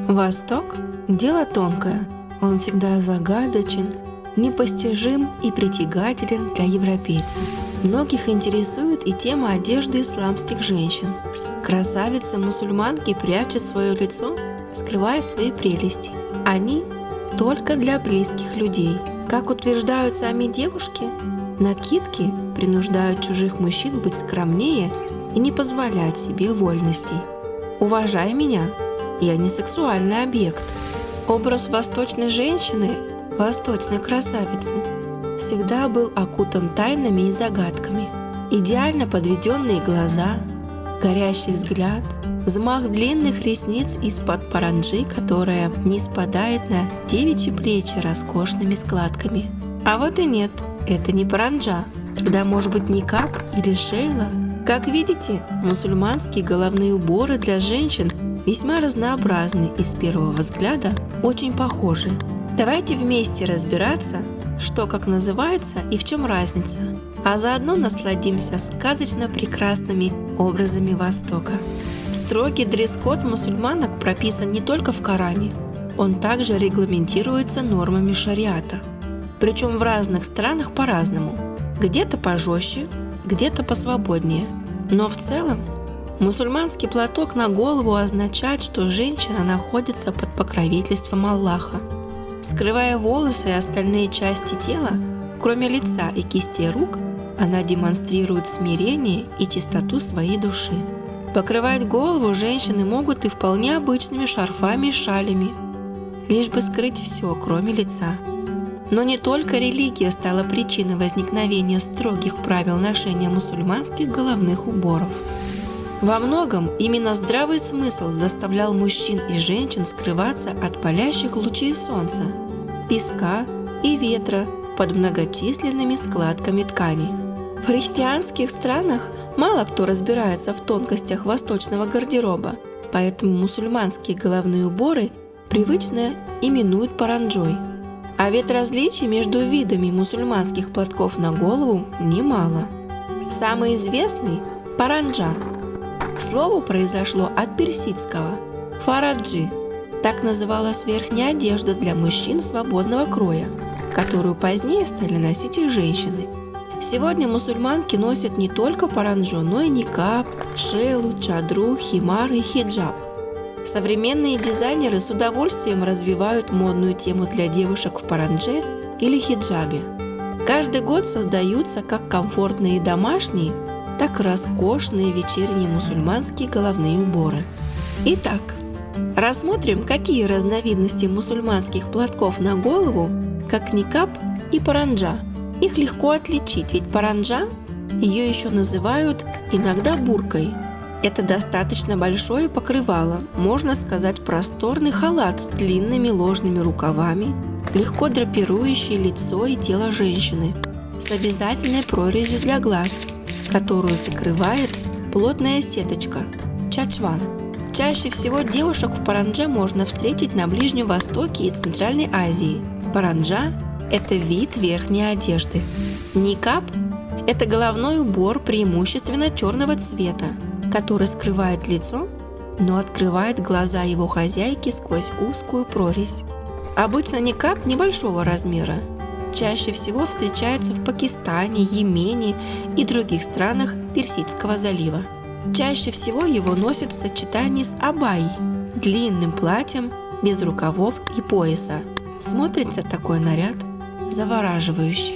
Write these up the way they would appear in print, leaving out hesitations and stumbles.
Восток – дело тонкое. Он всегда загадочен, непостижим и притягателен для европейцев. Многих интересует и тема одежды исламских женщин. Красавицы-мусульманки прячут свое лицо, скрывая свои прелести. Они только для близких людей. Как утверждают сами девушки, накидки принуждают чужих мужчин быть скромнее и не позволять себе вольностей. «Уважай меня, я не сексуальный объект». Образ восточной женщины, восточной красавицы, всегда был окутан тайнами и загадками. Идеально подведенные глаза, горящий взгляд, взмах длинных ресниц из-под паранджи, которая не спадает на девичьи плечи роскошными складками. А вот и нет, это не паранджа, тогда может быть никаб или шейла. Как видите, мусульманские головные уборы для женщин весьма разнообразны и с первого взгляда очень похожи. Давайте вместе разбираться, что как называется и в чем разница, а заодно насладимся сказочно прекрасными образами Востока. Строгий дресс-код мусульманок прописан не только в Коране, он также регламентируется нормами шариата. Причем в разных странах по-разному, где-то пожестче, где-то посвободнее. Но в целом мусульманский платок на голову означает, что женщина находится под покровительством Аллаха. Скрывая волосы и остальные части тела, кроме лица и кистей рук, она демонстрирует смирение и чистоту своей души. Покрывать голову женщины могут и вполне обычными шарфами и шалями, лишь бы скрыть все, кроме лица. Но не только религия стала причиной возникновения строгих правил ношения мусульманских головных уборов. Во многом именно здравый смысл заставлял мужчин и женщин скрываться от палящих лучей солнца, песка и ветра под многочисленными складками ткани. В христианских странах мало кто разбирается в тонкостях восточного гардероба, поэтому мусульманские головные уборы привычно именуют паранджой. А ведь различий между видами мусульманских платков на голову немало. Самый известный – паранджа. Слово произошло от персидского «фараджи». Так называлась верхняя одежда для мужчин свободного кроя, которую позднее стали носить и женщины. Сегодня мусульманки носят не только паранджу, но и никаб, шейлу, чадру, химар и хиджаб. Современные дизайнеры с удовольствием развивают модную тему для девушек в парандже или хиджабе. Каждый год создаются как комфортные домашние, так и роскошные вечерние мусульманские головные уборы. Итак, рассмотрим, какие разновидности мусульманских платков на голову, как никаб и паранджа. Их легко отличить, ведь паранджа, ее еще называют иногда буркой. Это достаточно большое покрывало, можно сказать просторный халат с длинными ложными рукавами, легко драпирующий лицо и тело женщины, с обязательной прорезью для глаз, которую закрывает плотная сеточка – чачван. Чаще всего девушек в парандже можно встретить на Ближнем Востоке и Центральной Азии. Паранджа – это вид верхней одежды. Никаб – это головной убор преимущественно черного цвета, который скрывает лицо, но открывает глаза его хозяйки сквозь узкую прорезь. Обычно никаб небольшого размера. Чаще всего встречается в Пакистане, Йемене и других странах Персидского залива. Чаще всего его носят в сочетании с абайей, длинным платьем без рукавов и пояса. Смотрится такой наряд завораживающе.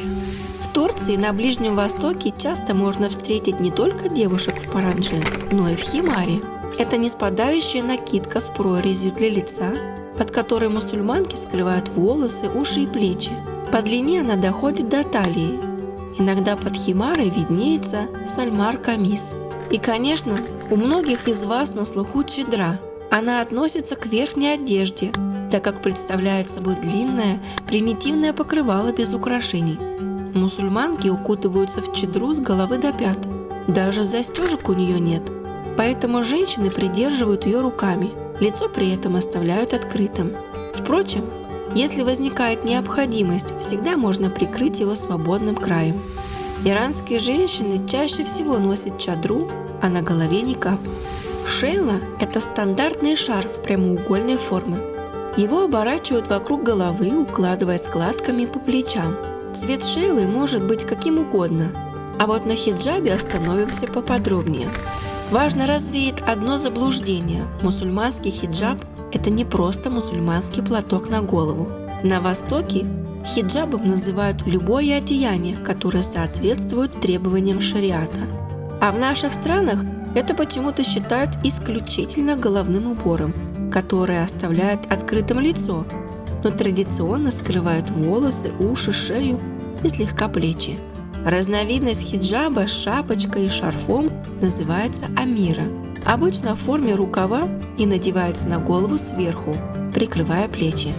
В Турции и на Ближнем Востоке часто можно встретить не только девушек в парандже, но и в химаре. Это неспадающая накидка с прорезью для лица, под которой мусульманки скрывают волосы, уши и плечи. По длине она доходит до талии. Иногда под химарой виднеется сальмар-камис. И, конечно, у многих из вас на слуху чадра. Она относится к верхней одежде, так как представляет собой длинное, примитивное покрывало без украшений. Мусульманки укутываются в чадру с головы до пят. Даже застежек у нее нет, поэтому женщины придерживают ее руками. Лицо при этом оставляют открытым. Впрочем, если возникает необходимость, всегда можно прикрыть его свободным краем. Иранские женщины чаще всего носят чадру, а на голове никаб. Шейла – это стандартный шарф прямоугольной формы. Его оборачивают вокруг головы, укладывая складками по плечам. Цвет шейлы может быть каким угодно. А вот на хиджабе остановимся поподробнее. Важно развеять одно заблуждение. Мусульманский хиджаб – это не просто мусульманский платок на голову. На Востоке хиджабом называют любое одеяние, которое соответствует требованиям шариата. А в наших странах это почему-то считают исключительно головным убором, который оставляет открытым лицо, но традиционно скрывает волосы, уши, шею и слегка плечи. Разновидность хиджаба с шапочкой и шарфом называется амира, обычно в форме рукава и надевается на голову сверху, прикрывая плечи.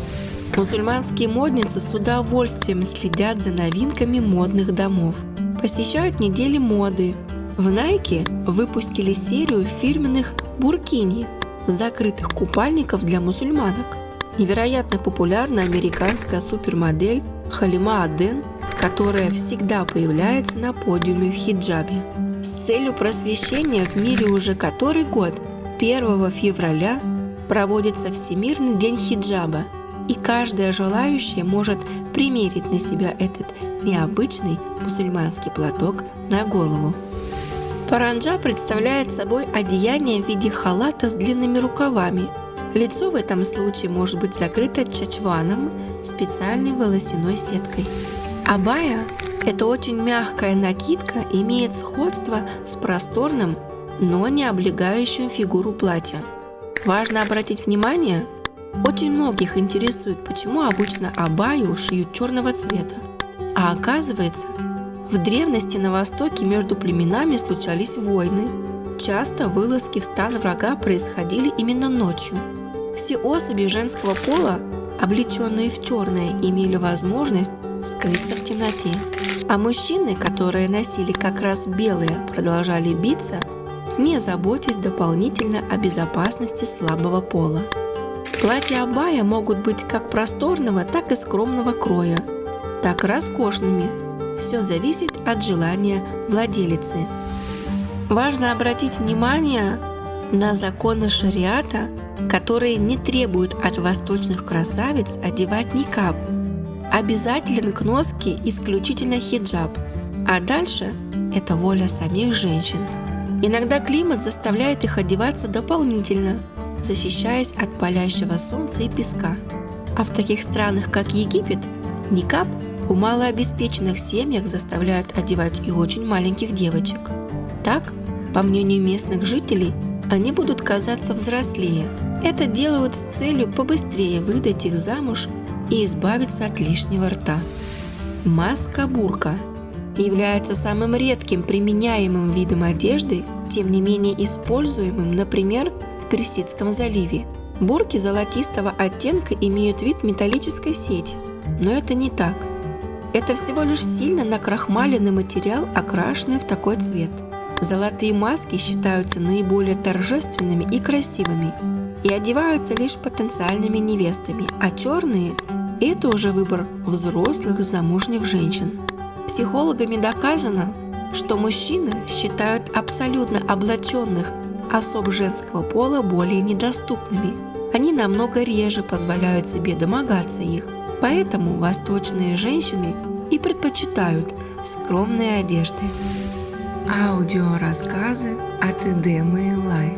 Мусульманские модницы с удовольствием следят за новинками модных домов, посещают недели моды. В Nike выпустили серию фирменных буркини, закрытых купальников для мусульманок. Невероятно популярна американская супермодель Халима Аден, которая всегда появляется на подиуме в хиджабе. С целью просвещения в мире уже который год, 1 февраля, проводится Всемирный день хиджаба, и каждая желающая может примерить на себя этот необычный мусульманский платок на голову. Паранджа представляет собой одеяние в виде халата с длинными рукавами. Лицо в этом случае может быть закрыто чачваном, специальной волосяной сеткой. Абая – это очень мягкая накидка, имеет сходство с просторным, но не облегающим фигуру платья. Важно обратить внимание, очень многих интересует, почему обычно абаю шьют черного цвета. А оказывается, в древности на Востоке между племенами случались войны. Часто вылазки в стан врага происходили именно ночью. Все особи женского пола, облеченные в черное, имели возможность скрыться в темноте. А мужчины, которые носили как раз белое, продолжали биться, не заботясь дополнительно о безопасности слабого пола. Платья абая могут быть как просторного, так и скромного кроя, так и роскошными. Все зависит от желания владелицы. Важно обратить внимание на законы шариата, которые не требуют от восточных красавиц одевать никаб. Обязателен к носке исключительно хиджаб, а дальше это воля самих женщин. Иногда климат заставляет их одеваться дополнительно, защищаясь от палящего солнца и песка. А в таких странах, как Египет, никаб в малообеспеченных семьях заставляют одевать и очень маленьких девочек. Так, по мнению местных жителей, они будут казаться взрослее. Это делают с целью побыстрее выдать их замуж и избавиться от лишнего рта. Маска-бурка является самым редким применяемым видом одежды, тем не менее используемым, например, в Персидском заливе. Бурки золотистого оттенка имеют вид металлической сети, но это не так. Это всего лишь сильно накрахмаленный материал, окрашенный в такой цвет. Золотые маски считаются наиболее торжественными и красивыми и одеваются лишь потенциальными невестами, а черные – это уже выбор взрослых замужних женщин. Психологами доказано, что мужчины считают абсолютно облаченных особ женского пола более недоступными. Они намного реже позволяют себе домогаться их. Поэтому восточные женщины и предпочитают скромные одежды. Аудиорассказы от Эдемы Элай.